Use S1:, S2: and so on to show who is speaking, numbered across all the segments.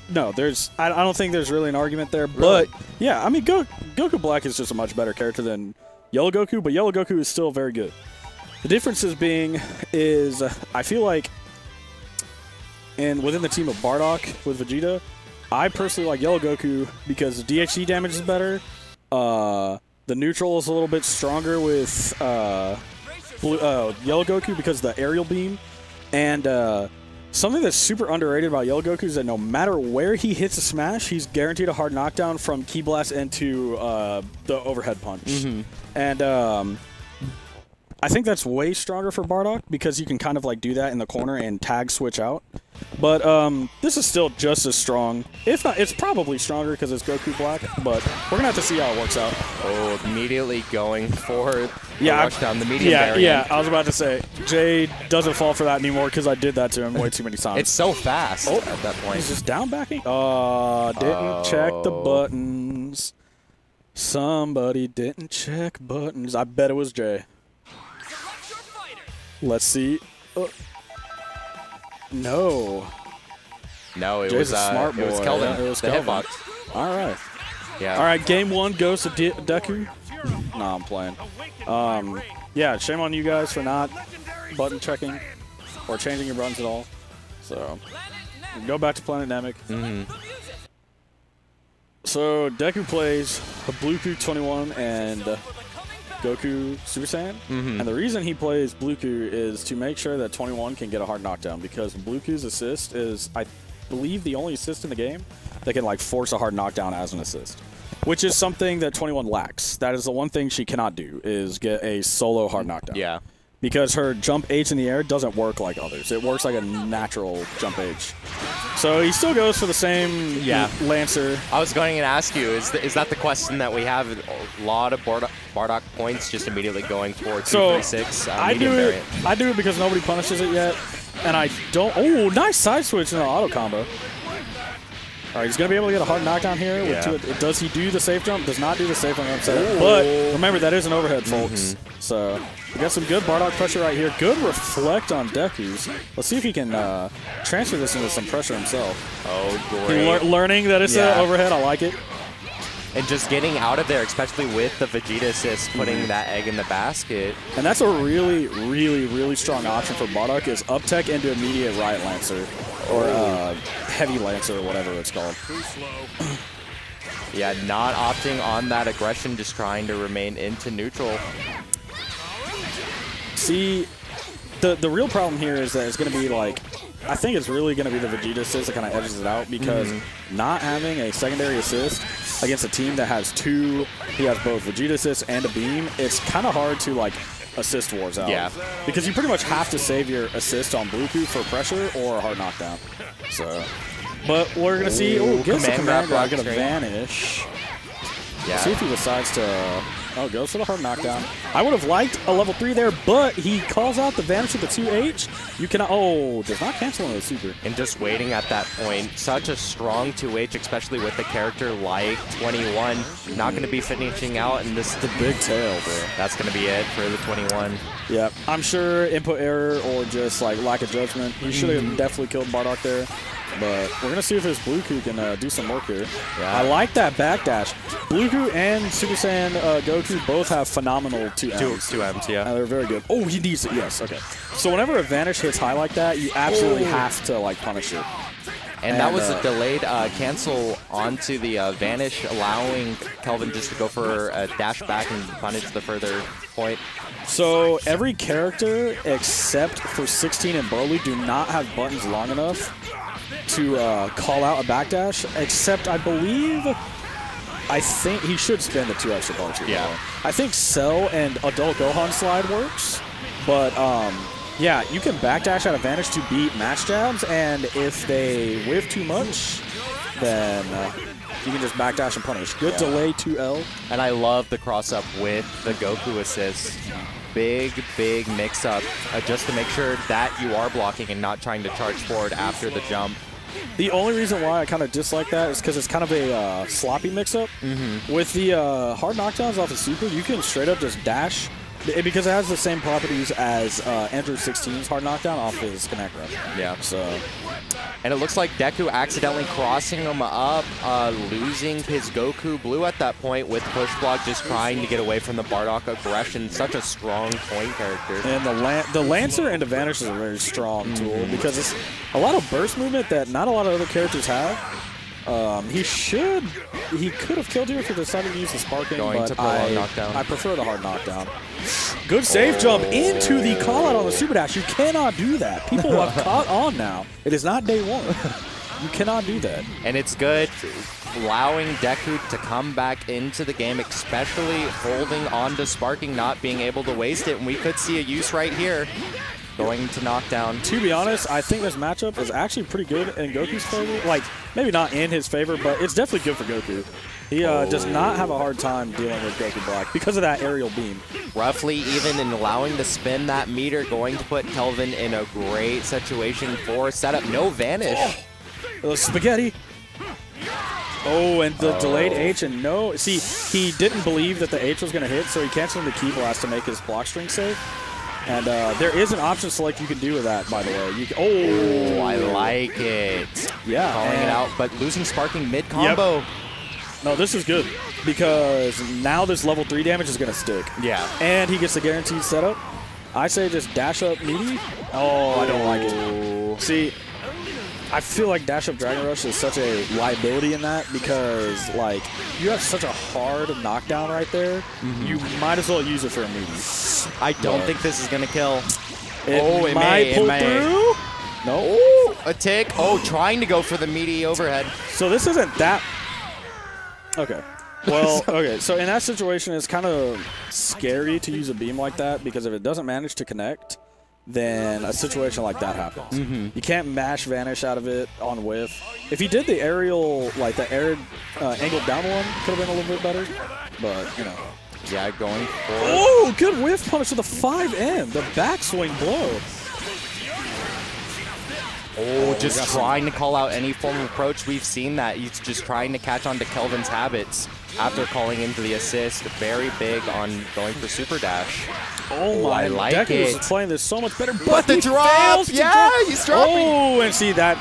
S1: No, I don't think there's really an argument there. But yeah, I mean, Goku Black is just a much better character than Yellow Goku, but Yellow Goku is still very good. The differences is I feel like within the team of Bardock with Vegeta, I personally like Yellow Goku because the DHC damage is better. The neutral is a little bit stronger with Yellow Goku because of the aerial beam. And something that's super underrated about Yellow Goku is that no matter where he hits a smash, he's guaranteed a hard knockdown from Ki Blast into the overhead punch. And I think that's way stronger for Bardock because you can kind of like do that in the corner and tag switch out. But this is still just as strong. If not, it's probably stronger because it's Goku Black, but we're going to have to see how it works out.
S2: Oh, immediately going for the rush down the medium variant.
S1: Yeah, I was about to say, Jay doesn't fall for that anymore because I did that to him way too many times.
S2: It's so fast at that point.
S1: He's just down backing. Didn't check the buttons. Somebody didn't check buttons. I bet it was Jay. Let's see. No.
S2: No, it
S1: Jay's
S2: was
S1: a smart boy.
S2: It was Kelvin.
S1: Yeah, it was
S2: the
S1: Kelvin.
S2: hitbox.
S1: All right.
S2: Yeah.
S1: All right. Game 1 goes to Deku. Nah, I'm playing. Yeah. Shame on you guys for not button checking or changing your buttons at all. So go back to Planet Namek. So Deku plays Bluku 21 and Goku Super Saiyan. And the reason he plays Bluku is to make sure that 21 can get a hard knockdown because Bluku's assist is, I believe, the only assist in the game that can like force a hard knockdown as an assist, which is something that 21 lacks. That is the one thing she cannot do is get a solo hard knockdown.
S2: Yeah.
S1: Because her jump H in the air doesn't work like others. It works like a natural jump H. So he still goes for the same Lancer.
S2: I was going to ask you, is that the question that we have? A lot of Bardock points just immediately going for 236 medium variant.
S1: I do it because nobody punishes it yet. And I don't... Oh, nice side switch in the auto combo. All right, he's going to be able to get a hard knockdown here. With does he do the safe jump? Does not do the safe jump. But remember, that is an overhead, folks. So we got some good Bardock pressure right here. Good reflect on Deku's. Let's see if he can transfer this into some pressure himself.
S2: Oh, great.
S1: Learning that it's an overhead. I like it.
S2: And just getting out of there, especially with the Vegeta assist, putting that egg in the basket.
S1: And that's a really, really, really strong option for Bardock is up tech into immediate right Lancer. Or heavy Lancer or whatever it's called.
S2: Yeah, not opting on that aggression, just trying to remain into neutral.
S1: See, the real problem here is that it's going to be like, I think it's really going to be the Vegeta assist that kind of edges it out because not having a secondary assist against a team that has he has both Vegeta assist and a beam, it's kind of hard to like assist wars out. Yeah. Because you pretty much have to save your assist on Bluku for pressure or a hard knockdown. So, but we're going to see, gets the command grab, going to vanish. Yeah. See if he decides to, goes for the hard knockdown. I would have liked a level 3 there, but he calls out the vanish with the 2H. You cannot, does not cancel on the super.
S2: And just waiting at that point, such a strong 2H, especially with a character like 21. Not going to be finishing out, and this is
S1: the big tail, bro.
S2: That's going to be it for the 21.
S1: Yeah, I'm sure input error or just like lack of judgment. He should have definitely killed Bardock there. But we're going to see if this Bluku can do some work here. Yeah. I like that backdash. Bluku and Super Saiyan Goku both have phenomenal 2Ms.
S2: 2Ms, yeah.
S1: They're very good. Oh, he needs it. Yes, okay. So whenever a vanish hits high like that, you absolutely have to like punish it.
S2: And that was a delayed cancel onto the vanish, allowing Kelvin just to go for a dash back and punish the further point.
S1: So every character except for 16 and Broly do not have buttons long enough to call out a backdash, except I think he should spin the 2 extra buttons. Yeah. I think Cell and Adult Gohan slide works, but yeah, you can backdash out of vanish to beat match jabs, and if they whiff too much, then you can just backdash and punish. Good delay 2L.
S2: And I love the cross-up with the Goku assist. Big mix-up just to make sure that you are blocking and not trying to charge forward after the jump.
S1: The only reason why I kind of dislike that is because it's kind of a sloppy mix-up. With the hard knockdowns off the super, you can straight up just dash because it has the same properties as Andrew 16's hard knockdown off his connect grab.
S2: Yeah.
S1: So
S2: And it looks like Deku accidentally crossing him up, losing his Goku Blue at that point with push block, just trying to get away from the Bardock aggression. Such a strong point character.
S1: And the Lancer and the Vanish is a very strong tool because it's a lot of burst movement that not a lot of other characters have. He could have killed you if he decided to use the Sparking, but I prefer the hard knockdown. Good save jump into the call out on the Super Dash. You cannot do that. People have caught on now. It is not day one. You cannot do that.
S2: And it's good allowing Deku to come back into the game, especially holding on to Sparking, not being able to waste it. And we could see a use right here. Going to knockdown.
S1: To be honest, I think this matchup is actually pretty good in Goku's favor. Like, maybe not in his favor, but it's definitely good for Goku. He does not have a hard time dealing with Goku Black because of that aerial beam.
S2: Roughly even in allowing to spin that meter, going to put Kelvin in a great situation for setup. No Vanish.
S1: Oh, spaghetti. Oh, and the delayed H and no. See, he didn't believe that the H was going to hit, so he canceled the Key Blast to make his block string safe. And there is an option select you can do with that, by the way. You can,
S2: I like it.
S1: Yeah.
S2: Calling it out, but losing Sparking mid-combo.
S1: Yep. No, this is good because now this level 3 damage is going to stick.
S2: Yeah.
S1: And he gets the guaranteed setup. I say just dash up meaty. Oh, I don't like it. See, I feel like dash up Dragon Rush is such a liability in that because, like, you have such a hard knockdown right there. You might as well use it for a meaty.
S2: I don't think this is going to kill.
S1: It might pull through. No.
S2: Ooh, a tick. Oh, trying to go for the meaty overhead.
S1: So this isn't that. Okay. Well, okay. So in that situation, it's kind of scary to use a beam like that because if it doesn't manage to connect, then a situation like that happens. You can't mash Vanish out of it on whiff. If he did the aerial, like the air angled down one, could have been a little bit better. But, you know.
S2: Yeah, going for it.
S1: Oh, good whiff punish with a 5M. The backswing blow.
S2: Oh, just trying to call out any form of approach. We've seen that. He's just trying to catch on to Kelvin's habits after calling into the assist. Very big on going for Super Dash.
S1: Oh my,
S2: I like
S1: Deku
S2: it.
S1: is playing this so much better.
S2: But the drop! Yeah, he's dropping.
S1: Oh, and see that.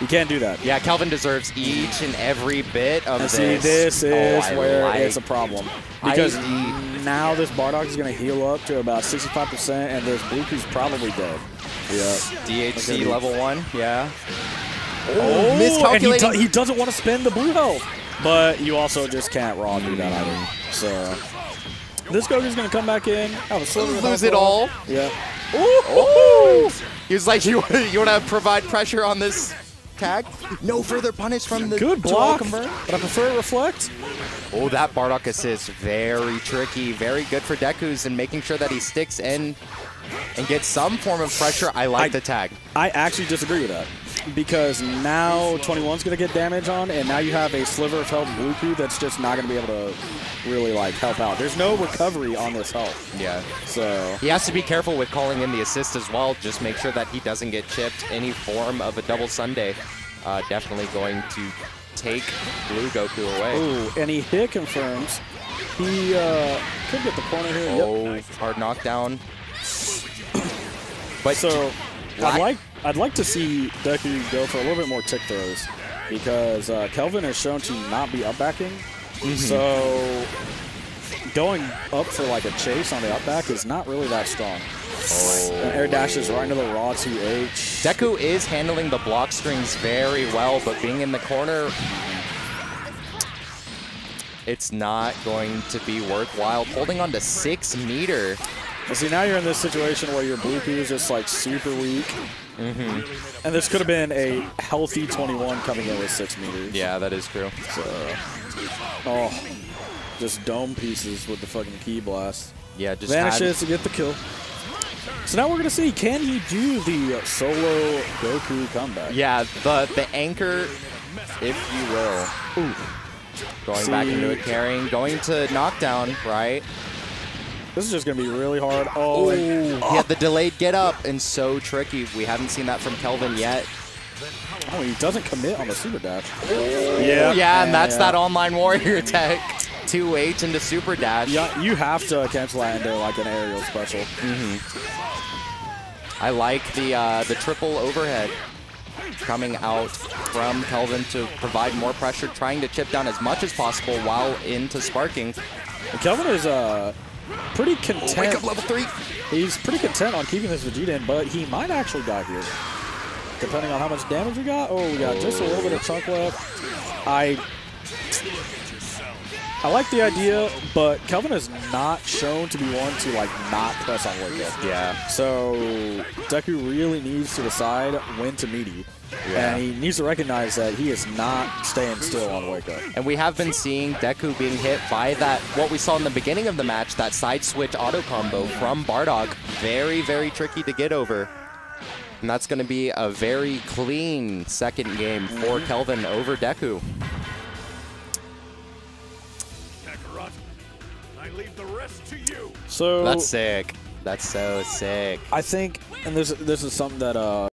S1: You can't do that.
S2: Yeah, Kelvin deserves each and every bit of this.
S1: See, this is where it's a problem. Because now this Bardock is going to heal up to about 65%, and this Bluetooth's probably dead. Yeah.
S2: DHC level 1, yeah.
S1: Oh,
S2: miscalculating.
S1: And he doesn't want to spend the blue health. But you also just can't raw do that either. So this Goku's going to come back in, have a sliver
S2: lose it all.
S1: Yeah.
S2: Ooh. He was like, you want to provide pressure on this tag? No further punish from the
S1: good block, but I prefer reflect.
S2: Oh, that Bardock assist, very tricky, very good for Deku's and making sure that he sticks in and gets some form of pressure. I like the tag.
S1: I actually disagree with that because now 21's going to get damage on, and now you have a sliver of health Bluetooth that's just not going to be able to really like help out. There's no recovery on this health.
S2: Yeah.
S1: So
S2: he has to be careful with calling in the assist as well. Just make sure that he doesn't get chipped any form of a double Sunday. Definitely going to take Blue Goku away.
S1: Ooh, and he hit confirms. He could get the corner here.
S2: Oh, yep. Hard knockdown. But
S1: so I'd like to see Deku go for a little bit more tick throws because Kelvin has shown to not be up backing. So going up for like a chase on the up back is not really that strong. Oh. Air dashes right into the raw 2H.
S2: Deku is handling the block strings very well, but being in the corner, it's not going to be worthwhile. Holding on to 6 meter.
S1: Well, see, now you're in this situation where your Bluetooth is just like super weak. And this could have been a healthy 21 coming in with 6 meters.
S2: Yeah, that is true.
S1: So, just dome pieces with the fucking Key Blast.
S2: Yeah, just
S1: vanishes to get the kill. So now we're going to see, can he do the solo Goku comeback?
S2: Yeah, the anchor, if you will. Ooh. Going back into it, carrying, going to knockdown, right?
S1: This is just going to be really hard. Oh,
S2: he had the delayed get up, and so tricky. We haven't seen that from Kelvin yet.
S1: Oh, he doesn't commit on the super dash.
S2: Yeah, and that's that online warrior tech. 2H into super dash.
S1: Yeah, you have to cancel that into like an aerial special.
S2: I like the triple overhead. coming out from Kelvin to provide more pressure, trying to chip down as much as possible while into sparking.
S1: And Kelvin is pretty content.
S2: Wake up level 3.
S1: He's pretty content on keeping this Vegeta in, but he might actually die here. Depending on how much damage we got. Oh, we got just a little bit of chunk left. I like the idea, but Kelvin is not shown to be one to like not press on wake up.
S2: Yeah.
S1: So Deku really needs to decide when to meaty.
S2: Yeah.
S1: And he needs to recognize that he is not staying still on wake up.
S2: And we have been seeing Deku being hit by that, what we saw in the beginning of the match, that side switch auto combo from Bardock. Very, very tricky to get over. And that's going to be a very clean second game for Kelvin over Deku.
S1: So
S2: that's sick. That's so sick.
S1: I think, and this is something that